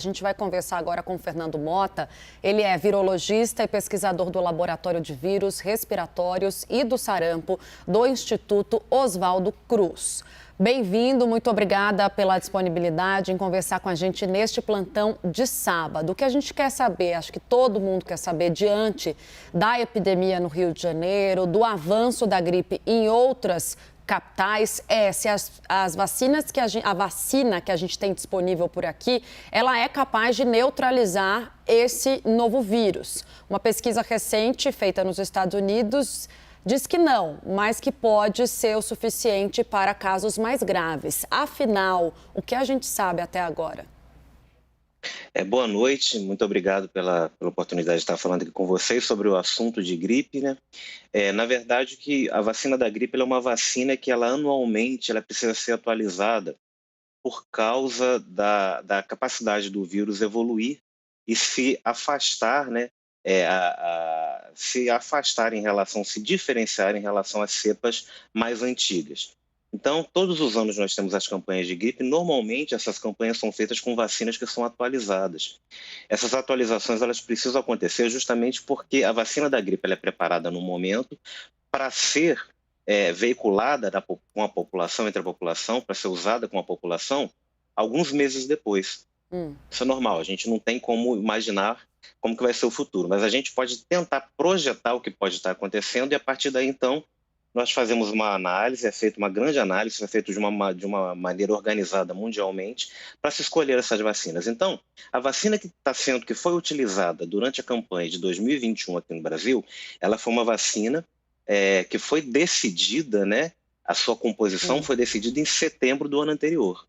A gente vai conversar agora com o Fernando Mota. Ele é virologista e pesquisador do Laboratório de Vírus Respiratórios e do Sarampo do Instituto Oswaldo Cruz. Bem-vindo, muito obrigada pela disponibilidade em conversar com a gente neste plantão de sábado. O que a gente quer saber, acho que todo mundo quer saber, diante da epidemia no Rio de Janeiro, do avanço da gripe em outras capitais, se as vacinas a vacina que a gente tem disponível por aqui, ela é capaz de neutralizar esse novo vírus. Uma pesquisa recente feita nos Estados Unidos diz que não, mas que pode ser o suficiente para casos mais graves. Afinal, o que a gente sabe até agora? Boa noite, muito obrigado pela oportunidade de estar falando aqui com vocês sobre o assunto de gripe, né? Na verdade, que a vacina da gripe ela é uma vacina que ela anualmente ela precisa ser atualizada por causa da capacidade do vírus evoluir e se afastar, né? Se afastar em relação, se diferenciar em relação às cepas mais antigas. Então, todos os anos nós temos as campanhas de gripe. Normalmente, essas campanhas são feitas com vacinas que são atualizadas. Essas atualizações elas precisam acontecer justamente porque a vacina da gripe ela é preparada no momento para ser veiculada com a população, entre a população, para ser usada com a população, alguns meses depois. Isso é normal, a gente não tem como imaginar como que vai ser o futuro, mas a gente pode tentar projetar o que pode estar acontecendo e a partir daí, então, nós fazemos uma análise, é feita uma grande análise, é feita de uma maneira organizada mundialmente para se escolher essas vacinas. Então, a vacina que foi utilizada durante a campanha de 2021 aqui no Brasil, ela foi uma vacina que foi decidida, né? A sua composição foi decidida em setembro do ano anterior.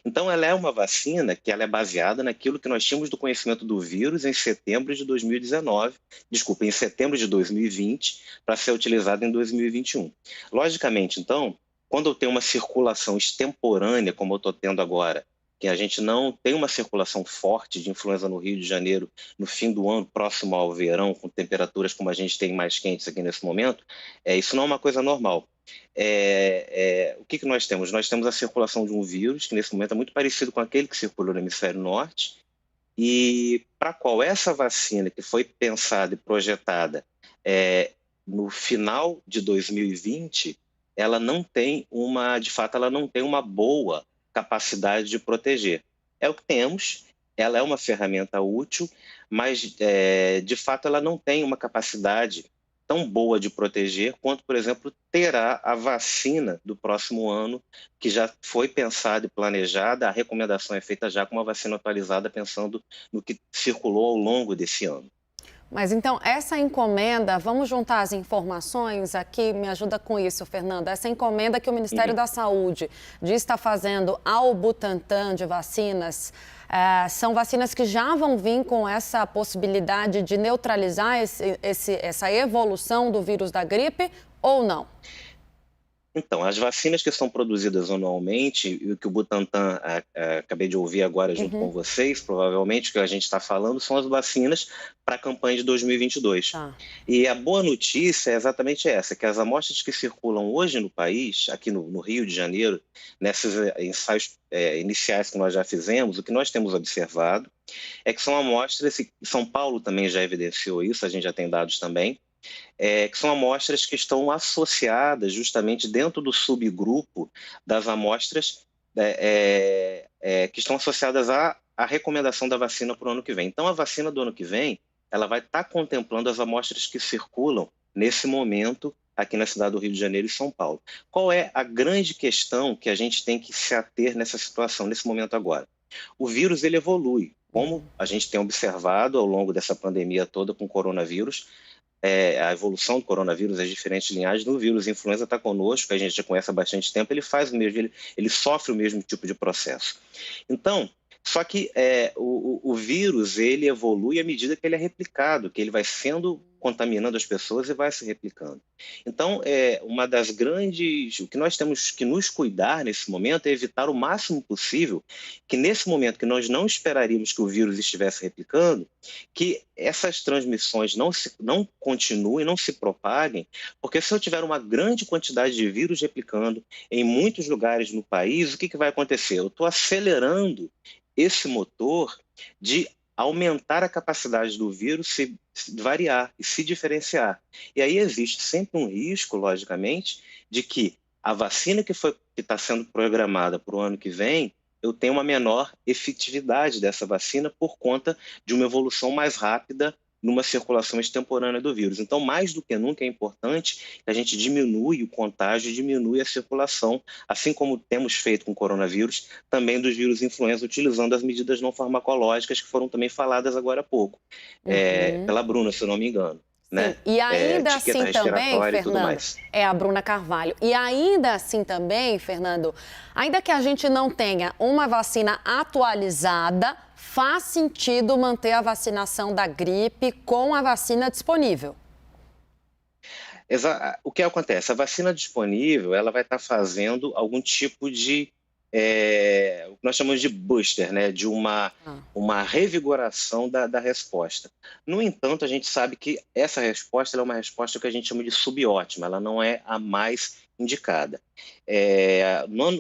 Então, ela é uma vacina que ela é baseada naquilo que nós tínhamos do conhecimento do vírus em setembro de 2019, em setembro de 2020, para ser utilizada em 2021. Logicamente, então, quando eu tenho uma circulação extemporânea, como eu estou tendo agora, que a gente não tem uma circulação forte de influenza no Rio de Janeiro no fim do ano, próximo ao verão, com temperaturas como a gente tem mais quentes aqui nesse momento, isso não é uma coisa normal. O que nós temos? Nós temos a circulação de um vírus, que nesse momento é muito parecido com aquele que circulou no hemisfério norte, e para qual essa vacina que foi pensada e projetada no final de 2020, ela não tem de fato, ela não tem uma boa capacidade de proteger. É o que temos, ela é uma ferramenta útil, mas de fato ela não tem uma capacidade tão boa de proteger quanto, por exemplo, terá a vacina do próximo ano, que já foi pensada e planejada. A recomendação é feita já com uma vacina atualizada, pensando no que circulou ao longo desse ano. Mas então, essa encomenda, vamos juntar as informações aqui, me ajuda com isso, Fernanda. Essa encomenda que o Ministério da Saúde diz estar fazendo ao Butantan de vacinas, são vacinas que já vão vir com essa possibilidade de neutralizar essa evolução do vírus da gripe ou não? Então, as vacinas que são produzidas anualmente, e o que o Butantan, acabei de ouvir agora junto com vocês, provavelmente o que a gente está falando, são as vacinas para a campanha de 2022. E a boa notícia é exatamente essa, que as amostras que circulam hoje no país, aqui no Rio de Janeiro, nesses ensaios iniciais que nós já fizemos, o que nós temos observado é que são amostras, e São Paulo também já evidenciou isso, a gente já tem dados também, que são amostras que estão associadas justamente dentro do subgrupo das amostras que estão associadas à recomendação da vacina para o ano que vem. Então, a vacina do ano que vem, ela vai estar contemplando as amostras que circulam nesse momento aqui na cidade do Rio de Janeiro e São Paulo. Qual é a grande questão que a gente tem que se ater nessa situação, nesse momento agora? O vírus, ele evolui, como a gente tem observado ao longo dessa pandemia toda com o coronavírus. A evolução do coronavírus, as diferentes linhagens do vírus. A influenza está conosco, que a gente já conhece há bastante tempo, ele faz o mesmo, ele sofre o mesmo tipo de processo. Então, só que o vírus, ele evolui à medida que ele é replicado, que ele vai sendo contaminando as pessoas e vai se replicando. Então, uma das grandes... O que nós temos que nos cuidar nesse momento é evitar o máximo possível que, nesse momento que nós não esperaríamos que o vírus estivesse replicando, que essas transmissões não continuem, não se propaguem, porque se eu tiver uma grande quantidade de vírus replicando em muitos lugares no país, o que vai acontecer? Eu estou acelerando esse motor de aumentar a capacidade do vírus se variar e se diferenciar. E aí existe sempre um risco, logicamente, de que a vacina que está sendo programada para o ano que vem, eu tenha uma menor efetividade dessa vacina por conta de uma evolução mais rápida numa circulação extemporânea do vírus. Então, mais do que nunca, é importante que a gente diminui o contágio, diminui a circulação, assim como temos feito com o coronavírus, também dos vírus influenza, utilizando as medidas não farmacológicas que foram também faladas agora há pouco, pela Bruna, se eu não me engano. Né? E ainda assim também, Fernando, é a Bruna Carvalho. E ainda assim também, Fernando, ainda que a gente não tenha uma vacina atualizada, faz sentido manter a vacinação da gripe com a vacina disponível. O que acontece? A vacina disponível, ela vai estar fazendo algum tipo de o que nós chamamos de booster, né? De uma revigoração da resposta. No entanto, a gente sabe que essa resposta é uma resposta que a gente chama de subótima, ela não é a mais indicada.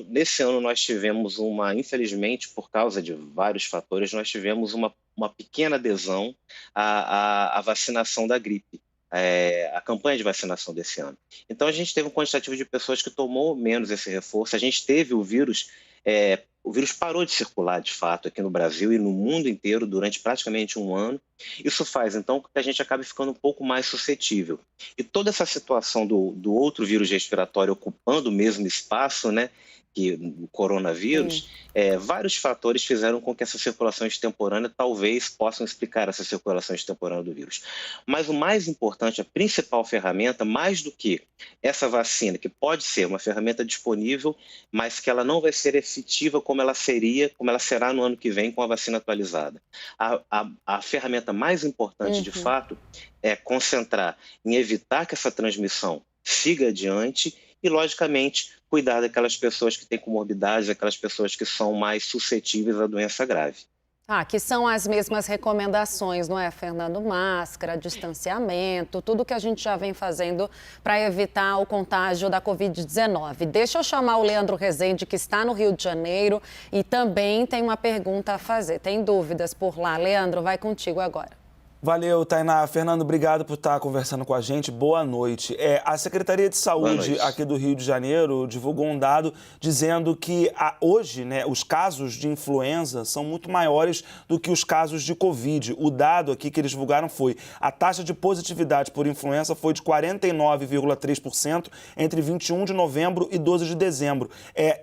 Nesse ano nós tivemos infelizmente, por causa de vários fatores, nós tivemos uma pequena adesão à vacinação da gripe. A campanha de vacinação desse ano. Então, a gente teve um quantitativo de pessoas que tomou menos esse reforço. A gente teve o vírus parou de circular, de fato, aqui no Brasil e no mundo inteiro durante praticamente um ano. Isso faz, então, que a gente acabe ficando um pouco mais suscetível. E toda essa situação do outro vírus respiratório ocupando o mesmo espaço, né, que o coronavírus, vários fatores fizeram com que essa circulação extemporânea talvez possam explicar essa circulação extemporânea do vírus. Mas o mais importante, a principal ferramenta, mais do que essa vacina, que pode ser uma ferramenta disponível, mas que ela não vai ser efetiva como ela será no ano que vem com a vacina atualizada. A ferramenta mais importante, de fato, é concentrar em evitar que essa transmissão siga adiante e, logicamente, cuidar daquelas pessoas que têm comorbidades, aquelas pessoas que são mais suscetíveis à doença grave. Que são as mesmas recomendações, não é, Fernando? Máscara, distanciamento, tudo que a gente já vem fazendo para evitar o contágio da Covid-19. Deixa eu chamar o Leandro Rezende, que está no Rio de Janeiro e também tem uma pergunta a fazer. Tem dúvidas por lá. Leandro, vai contigo agora. Valeu, Tainá. Fernando, obrigado por estar conversando com a gente. Boa noite. A Secretaria de Saúde aqui do Rio de Janeiro divulgou um dado dizendo que hoje, né, os casos de influenza são muito maiores do que os casos de Covid. O dado aqui que eles divulgaram foi a taxa de positividade por influenza foi de 49,3% entre 21 de novembro e 12 de dezembro.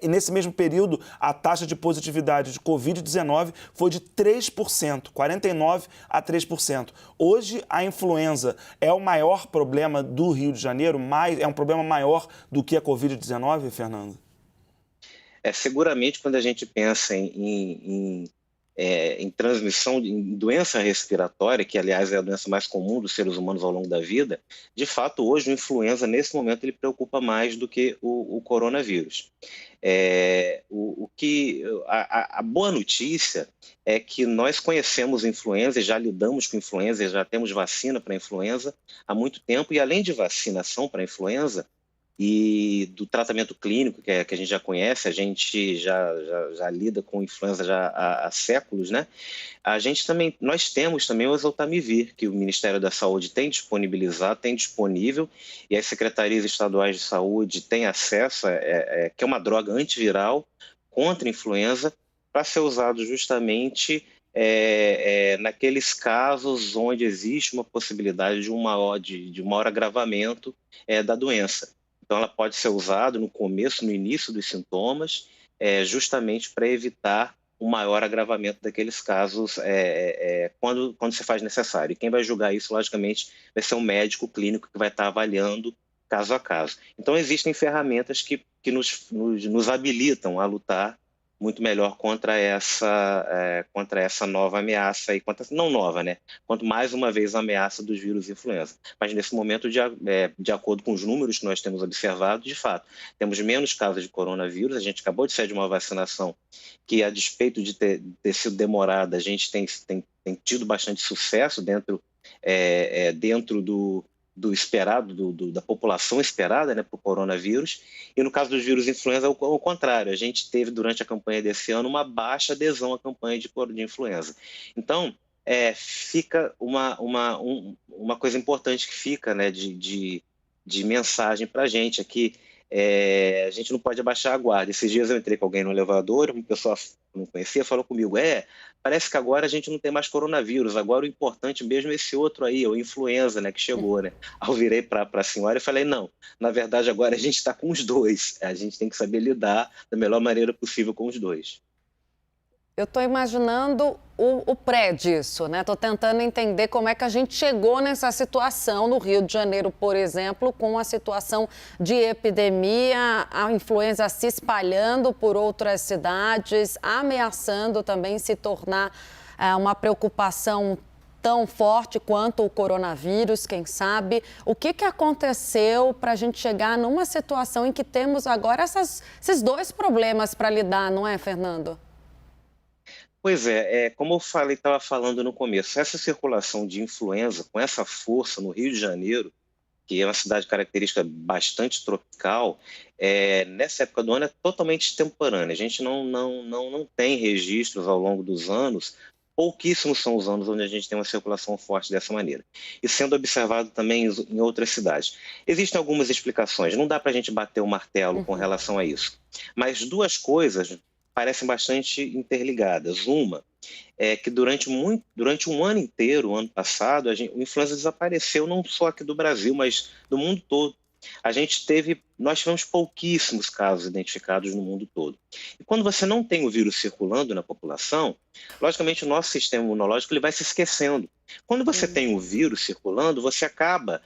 E nesse mesmo período, a taxa de positividade de Covid-19 foi de 3%, 49% a 3%. Hoje, a influenza é o maior problema do Rio de Janeiro? É um problema maior do que a Covid-19, Fernando? Seguramente, quando a gente pensa em transmissão, em doença respiratória, que, aliás, é a doença mais comum dos seres humanos ao longo da vida, de fato, hoje, o influenza, nesse momento, ele preocupa mais do que o coronavírus. A boa notícia é que nós conhecemos influenza, já lidamos com influenza, já temos vacina para influenza há muito tempo, e além de vacinação para influenza e do tratamento clínico que a gente já conhece, a gente já lida com influenza já há séculos, né? Nós temos também o oseltamivir, que o Ministério da Saúde tem disponibilizado, tem disponível, e as secretarias estaduais de saúde têm acesso, que é uma droga antiviral contra a influenza, para ser usado justamente naqueles casos onde existe uma possibilidade de um maior agravamento da doença. Então, ela pode ser usada no início dos sintomas, justamente para evitar um maior agravamento daqueles casos quando se faz necessário. E quem vai julgar isso, logicamente, vai ser um médico clínico que vai estar avaliando caso a caso. Então, existem ferramentas que nos habilitam a lutar muito melhor contra essa nova ameaça, não nova, né? Quanto mais uma vez a ameaça dos vírus influenza. Mas nesse momento, de acordo com os números que nós temos observado, de fato, temos menos casos de coronavírus, a gente acabou de sair de uma vacinação que, a despeito de ter sido demorada, a gente tem tido bastante sucesso dentro do esperado, da população esperada, né, para o coronavírus, e no caso dos vírus influenza, é o contrário. A gente teve, durante a campanha desse ano, uma baixa adesão à campanha de influenza. Então, fica uma coisa importante que fica, né, de mensagem para a gente aqui. A gente não pode abaixar a guarda. Esses dias eu entrei com alguém no elevador, uma pessoa que não conhecia falou comigo, parece que agora a gente não tem mais coronavírus, agora o importante mesmo é esse outro aí, o influenza, né, que chegou, né? Aí eu virei para a senhora e falei, não, na verdade agora a gente está com os dois, a gente tem que saber lidar da melhor maneira possível com os dois. Eu estou imaginando o pré disso, né? Estou tentando entender como é que a gente chegou nessa situação no Rio de Janeiro, por exemplo, com a situação de epidemia, a influenza se espalhando por outras cidades, ameaçando também se tornar uma preocupação tão forte quanto o coronavírus, quem sabe. O que aconteceu para a gente chegar numa situação em que temos agora esses dois problemas para lidar, não é, Fernando? Pois como eu estava falando no começo, essa circulação de influenza com essa força no Rio de Janeiro, que é uma cidade característica bastante tropical, nessa época do ano é totalmente extemporânea. A gente não tem registros ao longo dos anos, pouquíssimos são os anos onde a gente tem uma circulação forte dessa maneira. E sendo observado também em outras cidades. Existem algumas explicações, não dá para a gente bater o martelo com relação a isso. Mas duas coisas parecem bastante interligadas. Uma é que durante um ano inteiro, o ano passado, o influenza desapareceu não só aqui do Brasil, mas do mundo todo. Nós tivemos pouquíssimos casos identificados no mundo todo. E quando você não tem o vírus circulando na população, logicamente o nosso sistema imunológico ele vai se esquecendo. Quando você tem o vírus circulando, você acaba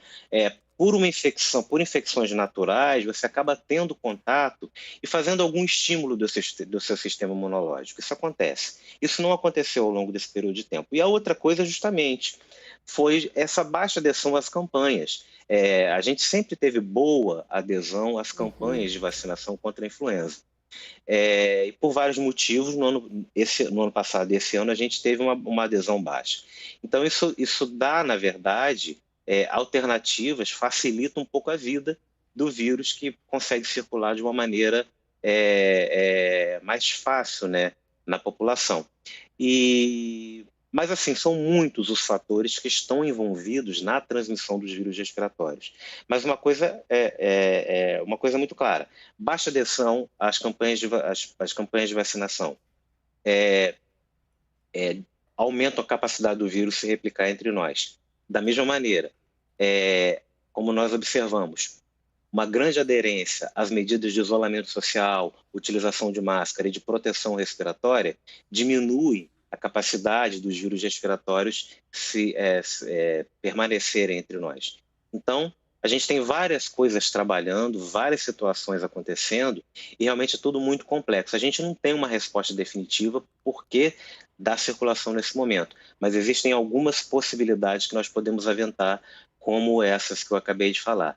por infecções naturais, você acaba tendo contato e fazendo algum estímulo do seu sistema imunológico. Isso acontece. Isso não aconteceu ao longo desse período de tempo. E a outra coisa, justamente, foi essa baixa adesão às campanhas. A gente sempre teve boa adesão às campanhas de vacinação contra a influenza. E por vários motivos, no ano passado e esse ano, a gente teve uma adesão baixa. Então, isso dá, na verdade, alternativas, facilita um pouco a vida do vírus, que consegue circular de uma maneira mais fácil, né, na população. Mas, assim, são muitos os fatores que estão envolvidos na transmissão dos vírus respiratórios. Mas uma coisa uma coisa muito clara: baixa adesão às campanhas de vacinação aumentam a capacidade do vírus se replicar entre nós. Da mesma maneira, como nós observamos, uma grande aderência às medidas de isolamento social, utilização de máscara e de proteção respiratória diminui a capacidade dos vírus respiratórios permanecerem entre nós. Então, a gente tem várias coisas trabalhando, várias situações acontecendo, e realmente é tudo muito complexo. A gente não tem uma resposta definitiva porque da circulação nesse momento, mas existem algumas possibilidades que nós podemos aventar, como essas que eu acabei de falar.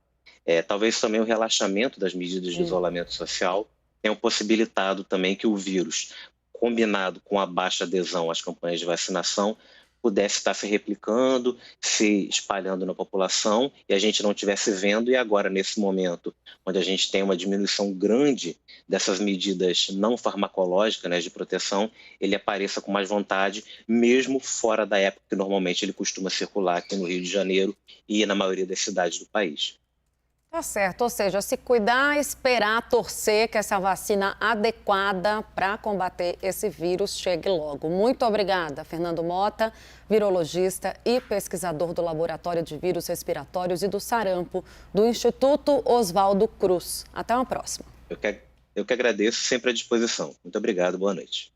Talvez também o relaxamento das medidas de isolamento social tenha possibilitado também que o vírus, combinado com a baixa adesão às campanhas de vacinação, pudesse estar se replicando, se espalhando na população, e a gente não estivesse vendo. E agora, nesse momento, onde a gente tem uma diminuição grande dessas medidas não farmacológicas, né, de proteção, ele apareça com mais vontade, mesmo fora da época que normalmente ele costuma circular aqui no Rio de Janeiro e na maioria das cidades do país. Tá certo, ou seja, se cuidar, esperar, torcer que essa vacina adequada para combater esse vírus chegue logo. Muito obrigada, Fernando Mota, virologista e pesquisador do Laboratório de Vírus Respiratórios e do Sarampo, do Instituto Oswaldo Cruz. Até uma próxima. Eu que agradeço, sempre à disposição. Muito obrigado, boa noite.